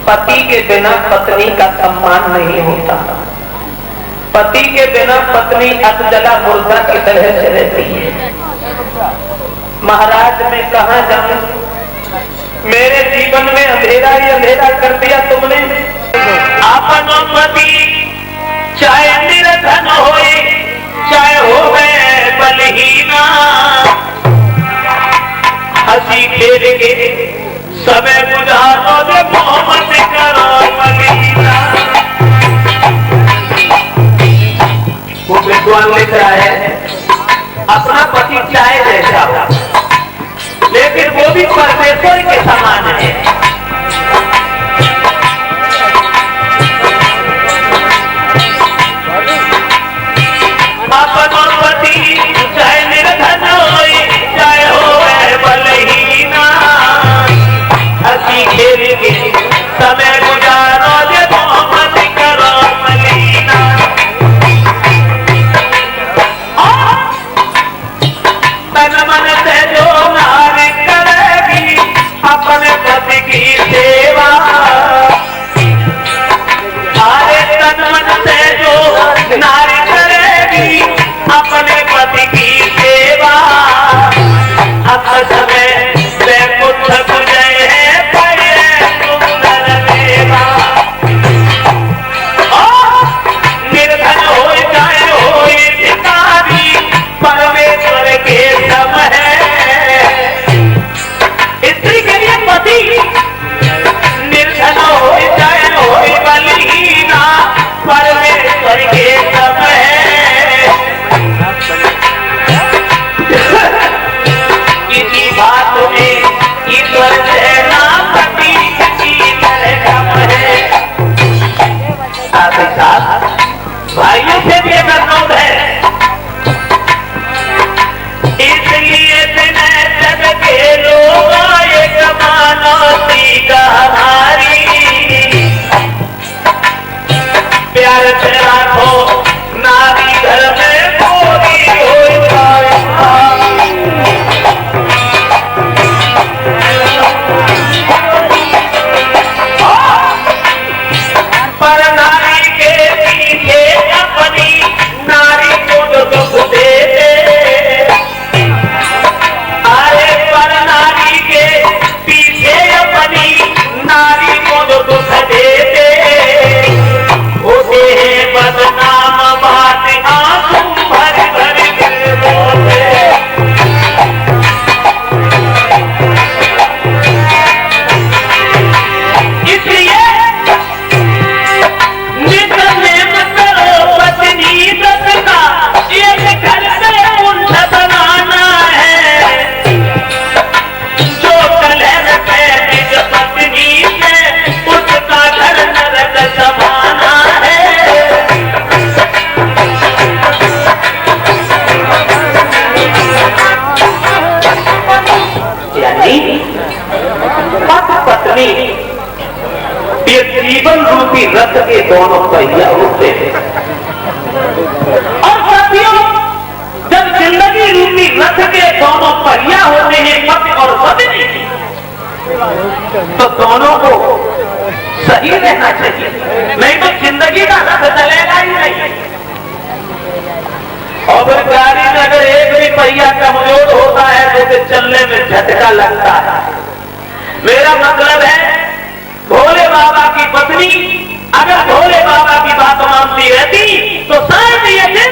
पति के बिना पत्नी का सम्मान नहीं होता। पति के बिना पत्नी अधजला मुर्दा की तरह से रहती है। महाराज मैं कहां जाऊं, मेरे जीवन में अंधेरा ही अंधेरा कर दिया तुमने। आपनो पति चाहे निर्धन होए चाहे होवे बलहीना, हंसी खेल के समय गुजारो दे मोहम्मद करो मदीना। वो विद्वान लिख रहा है अपना पति चाहे जैसा लेकिन वो भी परमेश्वर के समान है। अपना पति चाहे निर्धन होए चाहे होवे बलहीना, हंसी खेल के समय गुजारो दे मोहम्मद करो मदीना। तन मन से जो नारी करेगी अपने पति की सेवा, अरे तन मन से जो नारी करेगी अपने पति की सेवा, अब समय से कुछ गुजरे है पड़े सुंदर देवा। निर्धन हो चाहे हो भिखारी परमेश्वर के सम है। स्त्री के लिए पति निर्धन हो चाहे हो बलहीना परमेश्वर के सम है। किसी बात में ईश्वर से ना पति की तरह कम है। साथ ही साथ भाइयों से भी अनुरोध है, इसलिए जग के लोग एक मानवती का हमारी प्यार से राखो नारी घर में पूरी हो जाए। पर नारी के पीछे अपनी नारी को जो दुख दे दे, अरे पर नारी के पीछे अपनी नारी को जो दुख दे दे, होते हैं बदनाम बात आंसू भर भर के बोले। इसलिए नित नेम करो पत्नी दस का, एक घर से उल्टा बनाना है। जो कलह पे निज पत्नी से उसका घर नरक समाना है। यानी पति पत्नी ये जीवन रूपी रथ के दोनों पहिया होते हैं। और साथियों जब जिंदगी रूपी रथ के दोनों पहिया होते हैं पति और पत्नी, तो दोनों को सही रहना चाहिए, नहीं तो जिंदगी का रथ चलेगा ही नहीं। और गाड़ी में अगर एक भी पहिया कमजोर होता है तो उसे चलने में झटका लगता है। मेरा मतलब है भोले बाबा की पत्नी अगर भोले बाबा की बात मानती रहती तो शायद ये दिन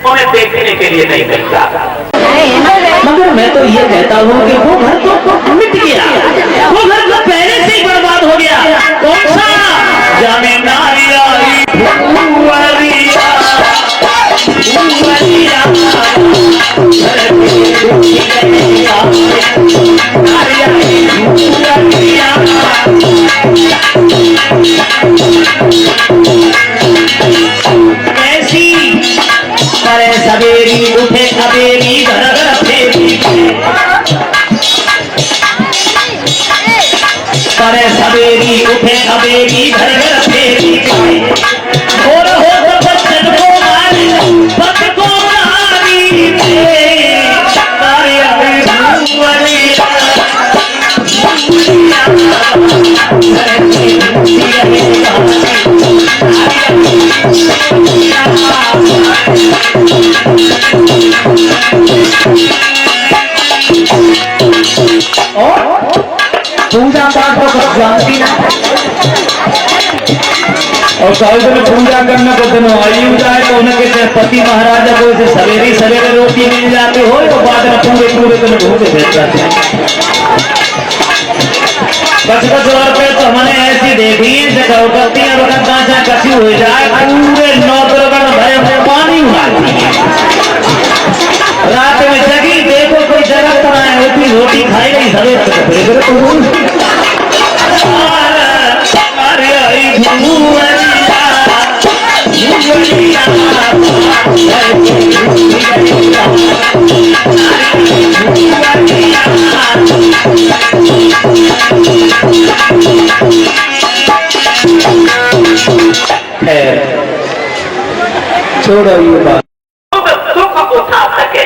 उन्हें देखने के लिए नहीं मिलता। मगर मैं तो ये कहता हूँ कि वो घर तो मिट गया, वो घर तो पहले से ही बर्बाद हो गया। कौन सा जाने नारिया ऐसी करे सवेरी उठे अबेरी घर घर फेरी, करे सवेरी उठे अबेरी घर घर फेरी, और हो तो बच्चन को मारी पत को मारी कार्य पूजा पाठ को जानती ना और साउथ में पूजा करने को दिन आयु जाए तो उनके पति महाराजा को इसे सवेरे सवेरे रोटी मिल जाती हो तो बाद में पूरे पूरे दिन भूखे बैठ जाते हैं। बस और पे तो हमने ऐसी देखी है जगह करती है वक्त कांचा कसी हो जाए पूरे नौकरगण भय में पानी उड़ाती है। रात में जगी देखो कोई जगह बनाए होती रोटी खाई गई सवेरे छोड़ो ये बात सुख उठा सके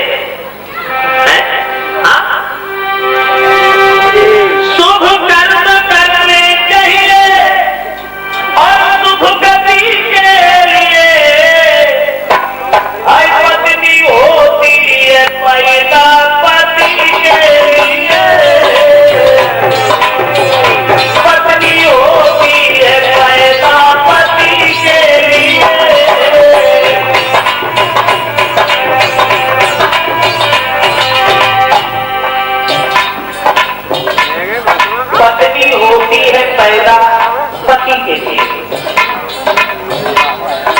शुभ कर्म करने चाहिए और शुभ गति के लिए पत्नी होती है पैदा पति के लिए पत्नी होती है पैदा पति के लिए पत्नी होती है पैदा पति के लिए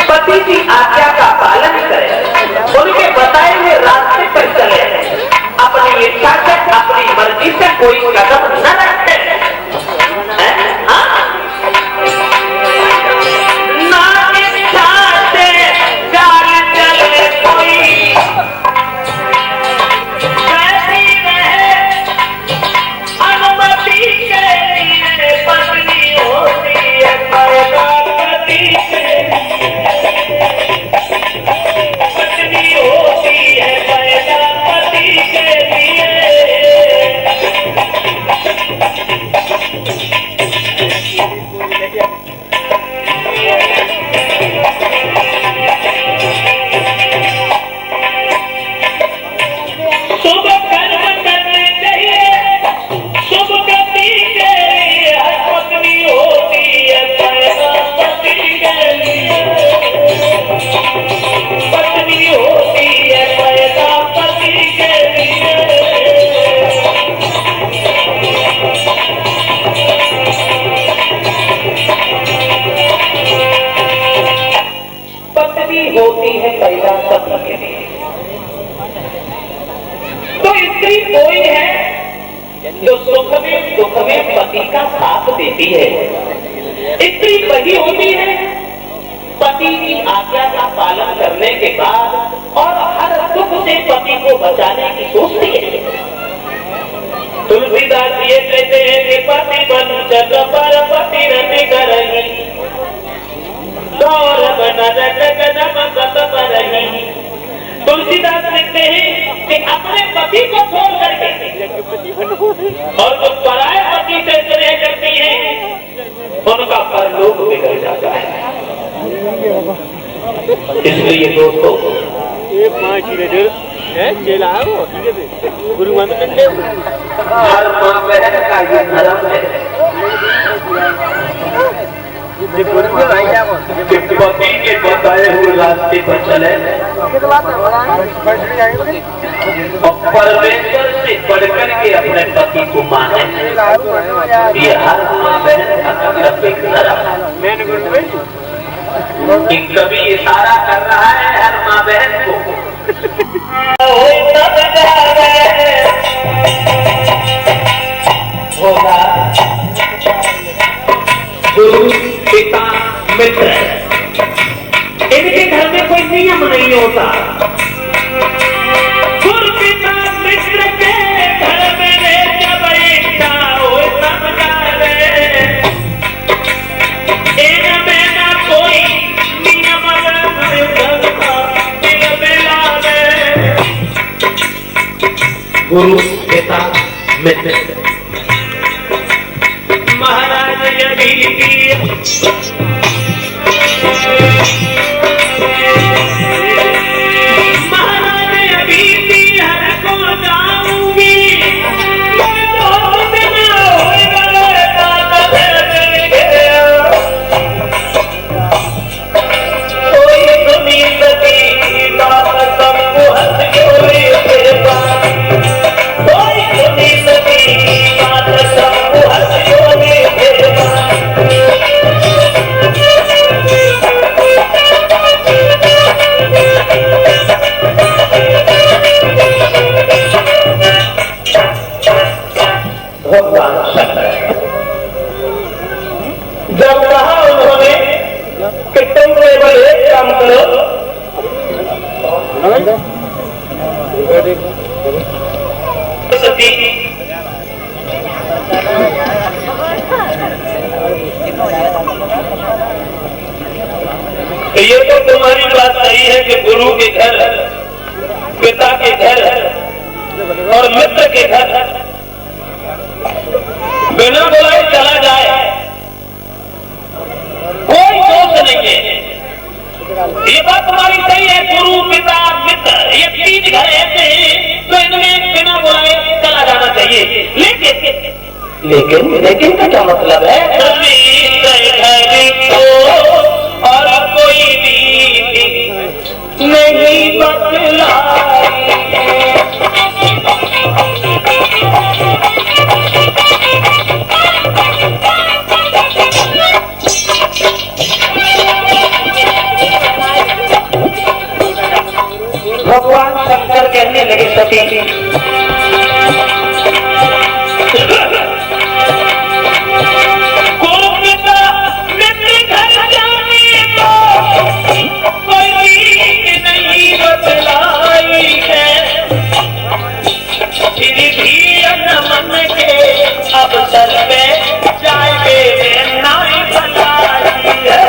पति की आज्ञा का पालन करे उनके बताए हुए रास्ते पर चले अपनी इच्छा से अपनी मर्जी से कोई कदम न रखे ना इच्छा से चाल चले कोई कैसी रहे अनुमति के लिए पत्नी होती है पैदा पति के पत्नी होती है पैदा पति के लिए शुभ कर्म करने चाहिए शुभ गति के लिए पत्नी होती है पैदा पति के लिए पत्नी होती है पैदा पति के लिए पत्नी होती है पैदा पति के लिए तो स्त्री कोई है जो सुख में दुख में पति का साथ देती है। स्त्री वही होती है पति की आज्ञा का पालन करने के बाद और हर दुख से पति को बचाने की सोचती है। तुलसीदास ये कहते हैं कि पति बन जग पर पति रति करही गौरव नरक जन्म सत परही। तुलसीदास लिखते हैं कि अपने पति को छोड़ करके और जो पराये पति से स्नेह करती हैं उनका परलोक बिगड़ जाता है। इसलिए दोस्तों गुरु मंत्र हर मां बहन का ये धर्म है कि पति के बताए हुए रास्ते पर चले और परमेश्वर से बढ़कर के अपने पति को माने। ये हर मां बहन का कर्तव्य है। कभी इशारा कर रहा है हर मां बहन को होगा गुरु पिता मित्र इनके घर में कोई नियम नहीं होता। गुरु पिता मित्र के घर में जब इच्छा हो समझावे इनमें ना कोई नियम दिल मिलावे। गुरु पिता मित्र महाराज अभी हर को जाऊंगी मैं बहुत दिन होगा भगवान शंकर। जब कहा उन्होंने कि तुम केवल एक काम करो, सती तो ये तो तुम्हारी बात सही है कि गुरु के घर, पिता के घर और मित्र के घर बिना बुलाए चला जाए, कोई दोष नहीं है। ये बात तुम्हारी सही है, गुरु पिता मित्र ये तीन घर ऐसे हैं तो इनमें बिना बुलाए चला जाना चाहिए। लेकिन का क्या मतलब है? और कोई रीति नहीं बतलाई, भगवान शंकर कहने लगे सती अवसर पे जाएंगे नाई बनाई है।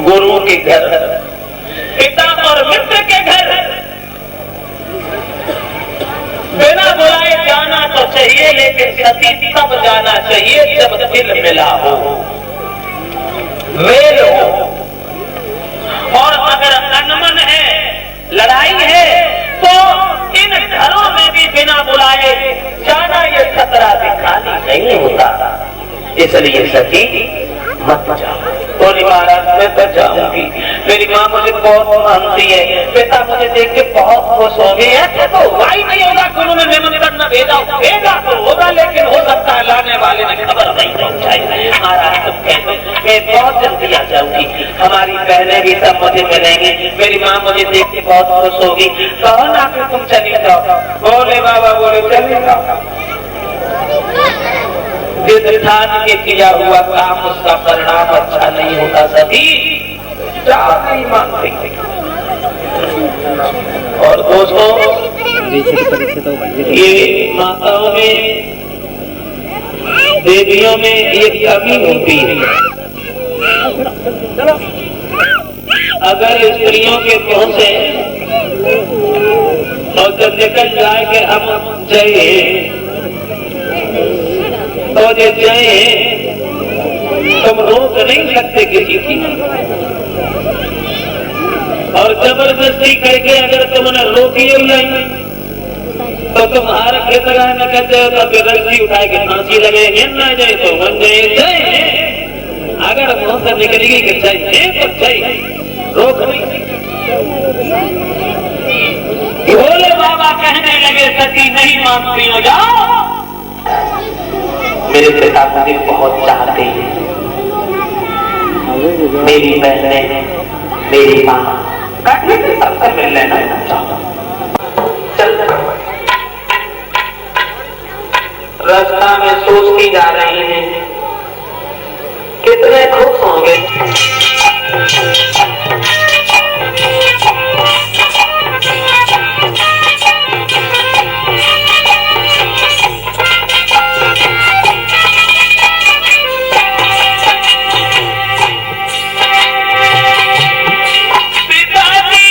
गुरु के घर, पिता और मित्र के घर बिना बुलाए जाना तो चाहिए, लेकिन सती तब जाना चाहिए जब दिल मिला हो, मेल हो। और अगर अनमन है, लड़ाई है, तो इन घरों में भी बिना बुलाए जाना ये खतरा दिखानी नहीं होता। इसलिए सती मत जाओ। बोली महाराज मैं तो जाऊंगी, मेरी माँ मुझे बहुत मानती है, पिता मुझे देख के बहुत खुश हो गए। ऐसे तो हुआ ही नहीं होगा, गुरु ने निमंत्रण न भेजा भेजा तो होगा, लेकिन हो सकता है लाने वाले ने खबर नहीं पहुंचाई। महाराज तुम कह दो मैं बहुत जल्दी आ जाऊंगी, हमारी बहनें भी सब मुझे मिलेंगी, मेरी माँ मुझे देख के बहुत खुश होगी, कहो ना कि तुम चली जाओ। बोले बाबा बोले चले जाओ, जिस स्थान के किया हुआ काम उसका परिणाम अच्छा नहीं होता। सभी नहीं मानते। और दोस्तों ये माताओं में देवियों में ये कमी होती है, अगर स्त्रियों के मुंह से और जब निकल जाए कि हम जय तो जय, तुम रोक नहीं सकते किसी की, और जबरदस्ती करके अगर तुमने रोकी नहीं तो तुम हार के तरह न करते हो, तो फिर रस्सी उठाए के फांसी लगे, न जाए तो बन जाए जय। अगर मुंह से निकलेगी कि जय तो जय, रोक नहीं। भोले बाबा कहने लगे सती नहीं मानती हो, जाओ। मेरे पिता मुझे बहुत चाहते हैं, मेरी बहनें, मेरी माँ काटने से सबसे मिल लेना चाहता। चल रास्ता में सोचती जा रही है कितने खुश होंगे। पिताजी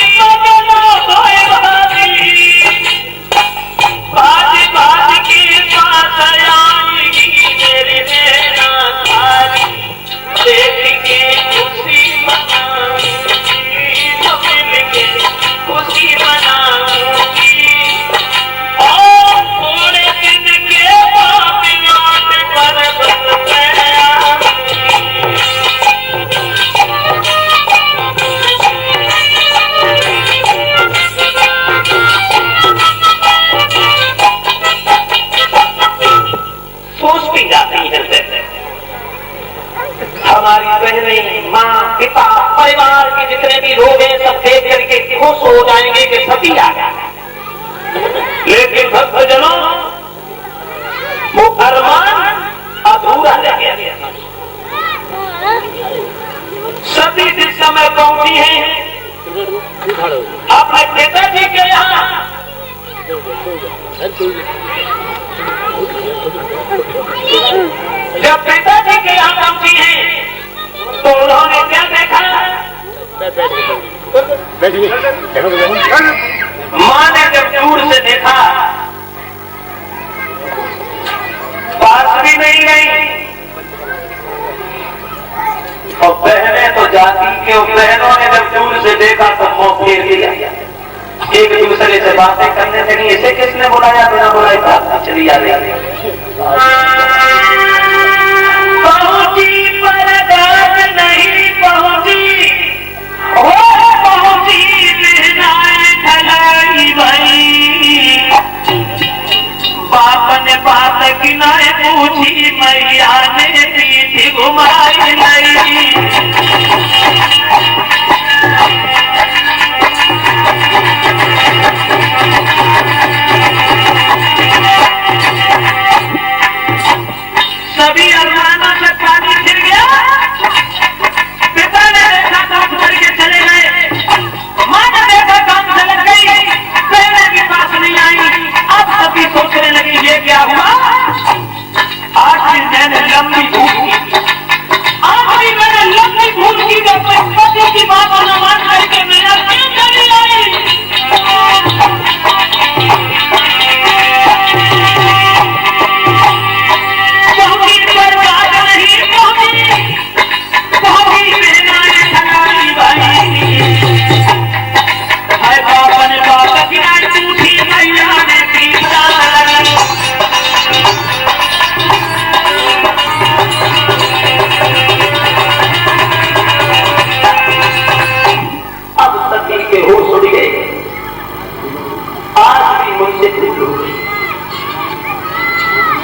जाएंगे कि सती आ गया, लेकिन भक्तजनों वो अरमान अधूरा रह गया। सती जिस समय पहुंची है अपने पिताजी के यहाँ, जब पिताजी के यहाँ पहुंची है तो उन्होंने क्या देखा? मां ने जब दूर से देखा, पास भी नहीं गई, और बहनें तो जाती के बहनों ने जब दूर से देखा तो मुंह फेर दिया, एक दूसरे से बातें करने लगी। इसे किसने बुलाया? बिना बुलाए बात चली आ रही। पहुंची पर बात नहीं पहुंची, हो पहुंची बहनाएं खलाई भाई। बाप ने बात की ना पूछी, मैया ने पीठी घुमाई नहीं। सभी अरमानों से पानी फिर गया। पिता ने देखा काम करके चले गए, मां ने देखा काम चल गई, बहने के पास नहीं आई। अब सभी सोचने लगी ये क्या हुआ? आज मैंने लंबी भूख की, आखिरी मैंने लंबी भूख की, जब पति की बात न मान करके मेरा क्यों चली आई?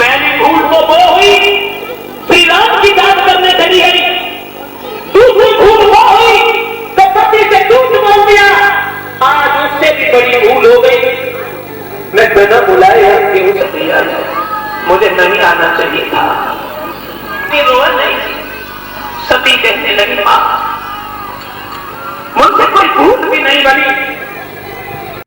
पहली भूल तो वो हुई श्री राम की बात करने चली है, दूसरी भूल वो हुई तो पति से झूठ बोल दिया। आज उससे भी बड़ी भूल हो गई, मैं बिना बुलाए क्यों चली आई? मुझे नहीं आना चाहिए था। रोज नहीं, सती कहने लगी मां मुझसे कोई भूल भी नहीं बनी,